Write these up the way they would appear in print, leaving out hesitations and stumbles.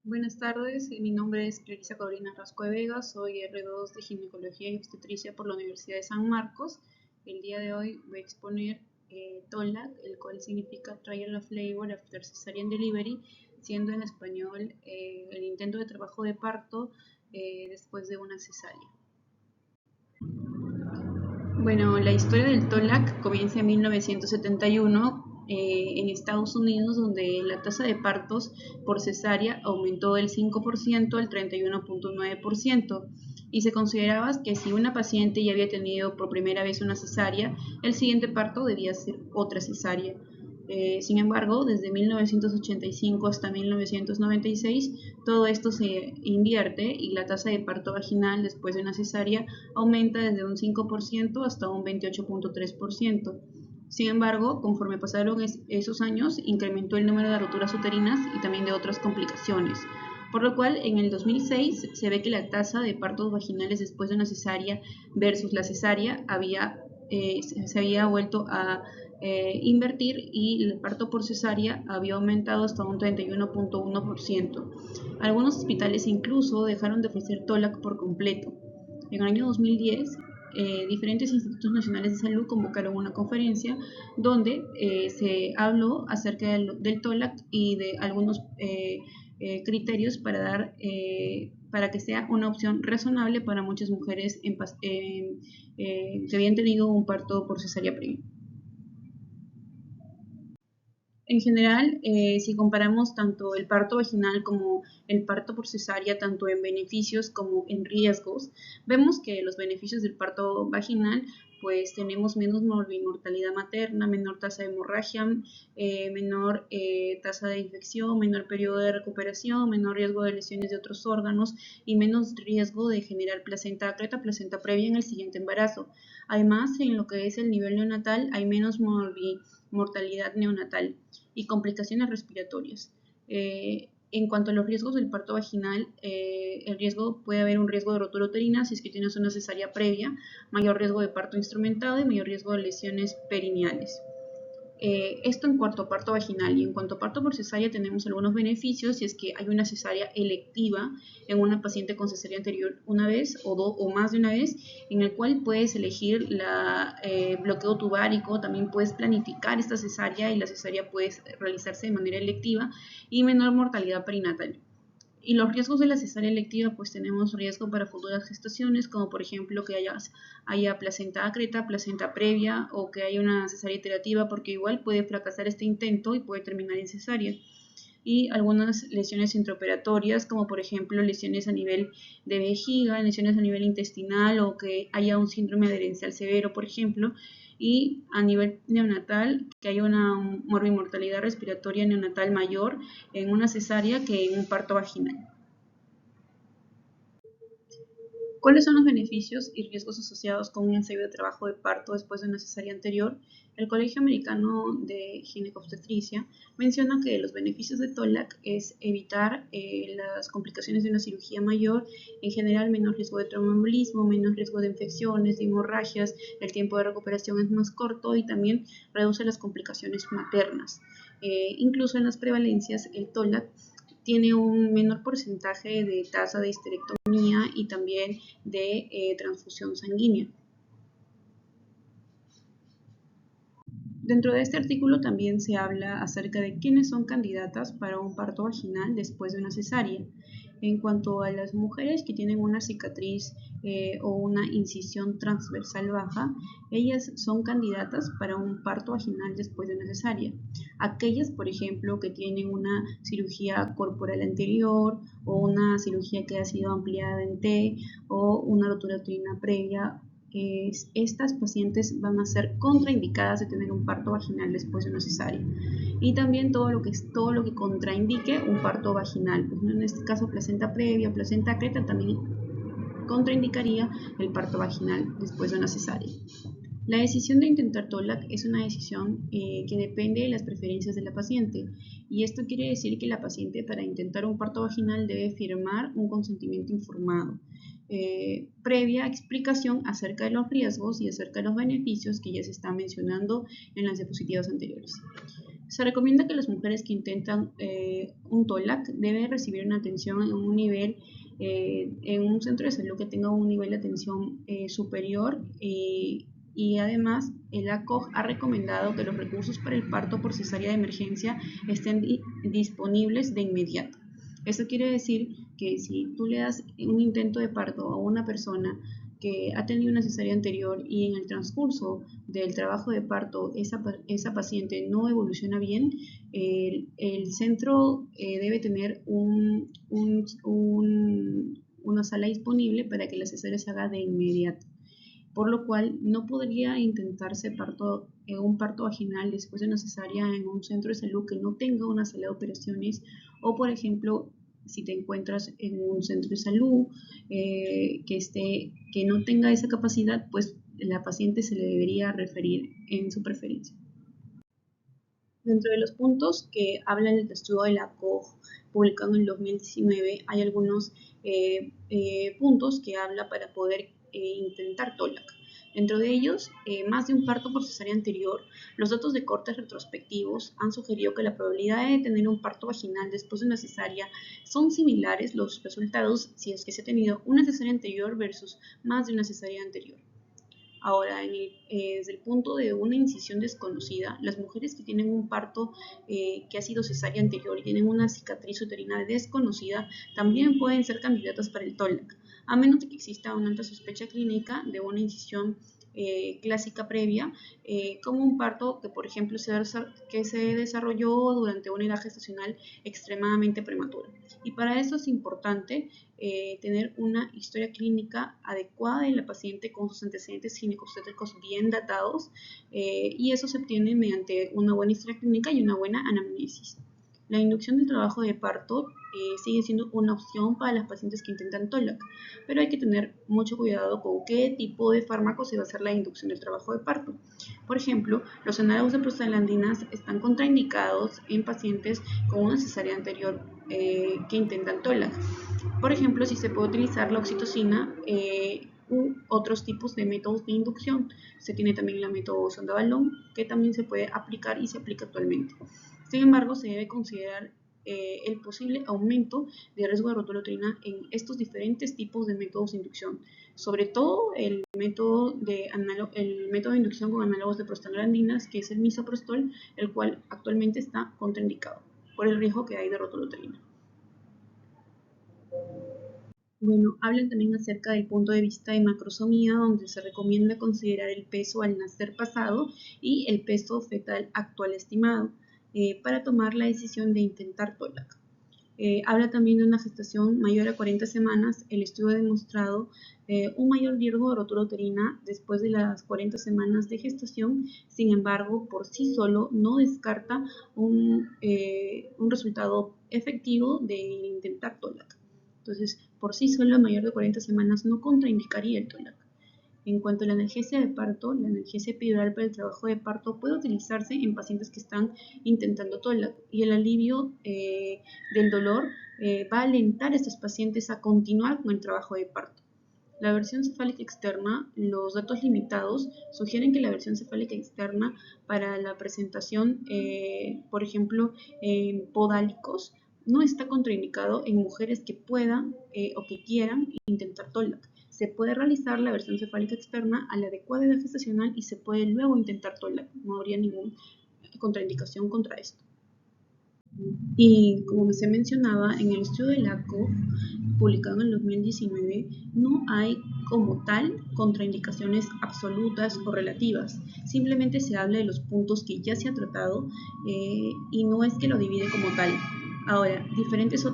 Buenas tardes, mi nombre es Clarisa Corina Rasco de Vega, soy R2 de Ginecología y Obstetricia por la Universidad de San Marcos. El día de hoy voy a exponer TOLAC, el cual significa Trial of Labor After Cesarean Delivery, siendo en español el intento de trabajo de parto después de una cesárea. Bueno, la historia del TOLAC comienza en 1971 en Estados Unidos, donde la tasa de partos por cesárea aumentó del 5% al 31.9%, y se consideraba que si una paciente ya había tenido por primera vez una cesárea, el siguiente parto debía ser otra cesárea. Sin embargo, desde 1985 hasta 1996, todo esto se invierte y la tasa de parto vaginal después de una cesárea aumenta desde un 5% hasta un 28.3%. Sin embargo, conforme pasaron esos años, incrementó el número de roturas uterinas y también de otras complicaciones, por lo cual en el 2006 se ve que la tasa de partos vaginales después de una cesárea versus la cesárea se había vuelto a invertir, y el parto por cesárea había aumentado hasta un 31.1%. Algunos hospitales incluso dejaron de ofrecer TOLAC por completo. En el año 2010, diferentes institutos nacionales de salud convocaron una conferencia donde se habló acerca del TOLAC y de algunos criterios para que sea una opción razonable para muchas mujeres que habían tenido un parto por cesárea previa. En general, si comparamos tanto el parto vaginal como el parto por cesárea, tanto en beneficios como en riesgos, vemos que los beneficios del parto vaginal, pues tenemos menos morbimortalidad materna, menor tasa de hemorragia, menor tasa de infección, menor periodo de recuperación, menor riesgo de lesiones de otros órganos y menos riesgo de generar placenta acreta, placenta previa en el siguiente embarazo. Además, en lo que es el nivel neonatal, hay menos mortalidad neonatal y complicaciones respiratorias. En cuanto a los riesgos del parto vaginal, puede haber un riesgo de rotura uterina si es que tienes una cesárea previa, mayor riesgo de parto instrumentado y mayor riesgo de lesiones perineales. Esto en cuanto a parto vaginal, y en cuanto a parto por cesárea tenemos algunos beneficios si es que hay una cesárea electiva en una paciente con cesárea anterior una vez o más de una vez, en el cual puedes elegir bloqueo tubárico, también puedes planificar esta cesárea y la cesárea puede realizarse de manera electiva, y menor mortalidad perinatal. Y los riesgos de la cesárea electiva, pues tenemos riesgo para futuras gestaciones, como por ejemplo que haya placenta acreta, placenta previa, o que haya una cesárea iterativa, porque igual puede fracasar este intento y puede terminar en cesárea. Y algunas lesiones intraoperatorias, como por ejemplo lesiones a nivel de vejiga, lesiones a nivel intestinal, o que haya un síndrome adherencial severo, por ejemplo. Y a nivel neonatal, que haya una morbimortalidad respiratoria neonatal mayor en una cesárea que en un parto vaginal. ¿Cuáles son los beneficios y riesgos asociados con un ensayo de trabajo de parto después de una cesárea anterior? El Colegio Americano de Ginecobstetricia menciona que los beneficios de TOLAC es evitar las complicaciones de una cirugía mayor, en general menor riesgo de traumaembolismo, menos riesgo de infecciones, de hemorragias, el tiempo de recuperación es más corto y también reduce las complicaciones maternas. Incluso en las prevalencias, el TOLAC tiene un menor porcentaje de tasa de histerectomía y también de transfusión sanguínea. Dentro de este artículo también se habla acerca de quiénes son candidatas para un parto vaginal después de una cesárea. En cuanto a las mujeres que tienen una cicatriz o una incisión transversal baja, ellas son candidatas para un parto vaginal después de una cesárea. Aquellas, por ejemplo, que tienen una cirugía corporal anterior o una cirugía que ha sido ampliada en T o una rotura uterina previa, estas pacientes van a ser contraindicadas de tener un parto vaginal después de una cesárea. Y también todo lo que contraindique un parto vaginal, pues, ¿no? En este caso placenta previa, placenta acreta, también contraindicaría el parto vaginal después de una cesárea. La decisión de intentar TOLAC es una decisión que depende de las preferencias de la paciente, y esto quiere decir que la paciente, para intentar un parto vaginal, debe firmar un consentimiento informado, previa explicación acerca de los riesgos y acerca de los beneficios que ya se están mencionando en las diapositivas anteriores. Se recomienda que las mujeres que intentan un TOLAC deben recibir una atención en un nivel, en un centro de salud que tenga un nivel de atención superior, y además el ACOG ha recomendado que los recursos para el parto por cesárea de emergencia estén disponibles de inmediato. Eso quiere decir que si tú le das un intento de parto a una persona que ha tenido una cesárea anterior y en el transcurso del trabajo de parto esa paciente no evoluciona bien, el centro debe tener una sala disponible para que la cesárea se haga de inmediato, por lo cual no podría intentarse un parto vaginal después de una cesárea en un centro de salud que no tenga una sala de operaciones, o por ejemplo si te encuentras en un centro de salud que no tenga esa capacidad, pues la paciente se le debería referir en su preferencia. Dentro de los puntos que hablan del estudio de la COG publicado en el 2019, hay algunos puntos que habla para poder intentar TOLAC. Dentro de ellos, más de un parto por cesárea anterior, los datos de cortes retrospectivos han sugerido que la probabilidad de tener un parto vaginal después de una cesárea son similares los resultados si es que se ha tenido una cesárea anterior versus más de una cesárea anterior. Ahora, desde el punto de una incisión desconocida, las mujeres que tienen un parto que ha sido cesárea anterior y tienen una cicatriz uterina desconocida también pueden ser candidatas para el TOLAC, a menos de que exista una alta sospecha clínica de una incisión clásica previa, como un parto que, por ejemplo, se desarrolló durante una edad gestacional extremadamente prematura. Y para eso es importante tener una historia clínica adecuada de la paciente con sus antecedentes ginecobstétricos bien datados, y eso se obtiene mediante una buena historia clínica y una buena anamnesis. La inducción del trabajo de parto sigue siendo una opción para las pacientes que intentan TOLAC, pero hay que tener mucho cuidado con qué tipo de fármaco se va a hacer la inducción del trabajo de parto. Por ejemplo, los análogos de prostaglandinas están contraindicados en pacientes con una cesárea anterior que intentan TOLAC. Por ejemplo, si se puede utilizar la oxitocina u otros tipos de métodos de inducción. Se tiene también la método sonda balón, que también se puede aplicar y se aplica actualmente. Sin embargo, se debe considerar el posible aumento de riesgo de rotura uterina en estos diferentes tipos de métodos de inducción, sobre todo el método de inducción con análogos de prostaglandinas, que es el misoprostol, el cual actualmente está contraindicado por el riesgo que hay de rotura uterina. Bueno, hablan también acerca del punto de vista de macrosomía, donde se recomienda considerar el peso al nacer pasado y el peso fetal actual estimado para tomar la decisión de intentar TOLAC. Habla también de una gestación mayor a 40 semanas. El estudio ha demostrado un mayor riesgo de rotura uterina después de las 40 semanas de gestación. Sin embargo, por sí solo no descarta un resultado efectivo de intentar TOLAC. Entonces, por sí solo, mayor de 40 semanas no contraindicaría el TOLAC. En cuanto a la analgesia de parto, la analgesia epidural para el trabajo de parto puede utilizarse en pacientes que están intentando TOLAC, y el alivio del dolor va a alentar a estos pacientes a continuar con el trabajo de parto. La versión cefálica externa, los datos limitados sugieren que la versión cefálica externa para la presentación, por ejemplo, en podálicos, no está contraindicado en mujeres que puedan o que quieran intentar TOLAC. Se puede realizar la versión cefálica externa a la adecuada edad gestacional y se puede luego intentar TOLAC. No habría ninguna contraindicación contra esto. Y como se mencionaba, en el estudio del ACO, publicado en el 2019, no hay como tal contraindicaciones absolutas o relativas. Simplemente se habla de los puntos que ya se ha tratado y no es que lo divide como tal. Ahora, diferentes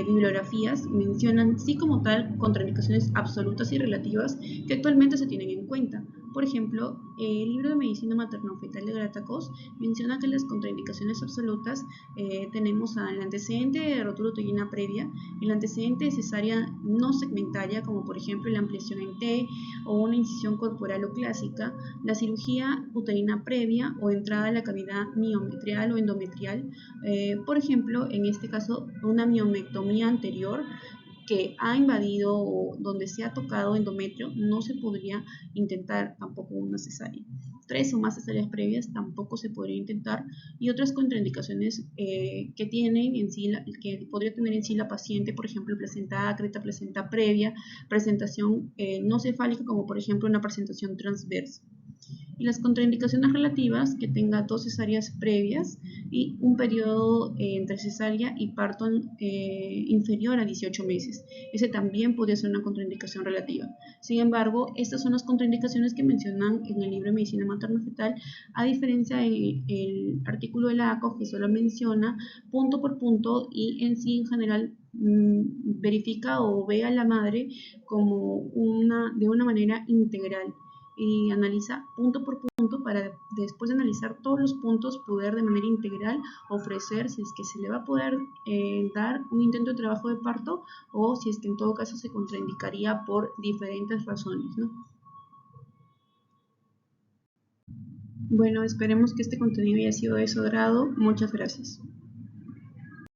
bibliografías mencionan sí como tal contraindicaciones absolutas y relativas que actualmente se tienen en cuenta. Por ejemplo, el libro de medicina materno-fetal de Gratacos menciona que las contraindicaciones absolutas tenemos al antecedente de rotura uterina previa, el antecedente de cesárea no segmentaria, como por ejemplo la ampliación en T o una incisión corporal o clásica, la cirugía uterina previa o entrada a la cavidad miometrial o endometrial, por ejemplo, en este caso una miomectomía anterior, que ha invadido o donde se ha tocado endometrio, no se podría intentar tampoco una cesárea. 3 o más cesáreas previas tampoco se podría intentar, y otras contraindicaciones que tienen en sí, que podría tener en sí la paciente, por ejemplo, placenta ácreta, placenta previa, presentación no cefálica, como por ejemplo una presentación transversa. Y las contraindicaciones relativas, que tenga 2 cesáreas previas y un periodo entre cesárea y parto inferior a 18 meses. Ese también podría ser una contraindicación relativa. Sin embargo, estas son las contraindicaciones que mencionan en el libro de Medicina Materno-Fetal, a diferencia del artículo de la ACO, que solo menciona punto por punto y en sí en general verifica o ve a la madre como de una manera integral, y analiza punto por punto para después de analizar todos los puntos poder de manera integral ofrecer si es que se le va a poder dar un intento de trabajo de parto, o si es que en todo caso se contraindicaría por diferentes razones, ¿no? Bueno, esperemos que este contenido haya sido de su agrado. Muchas gracias.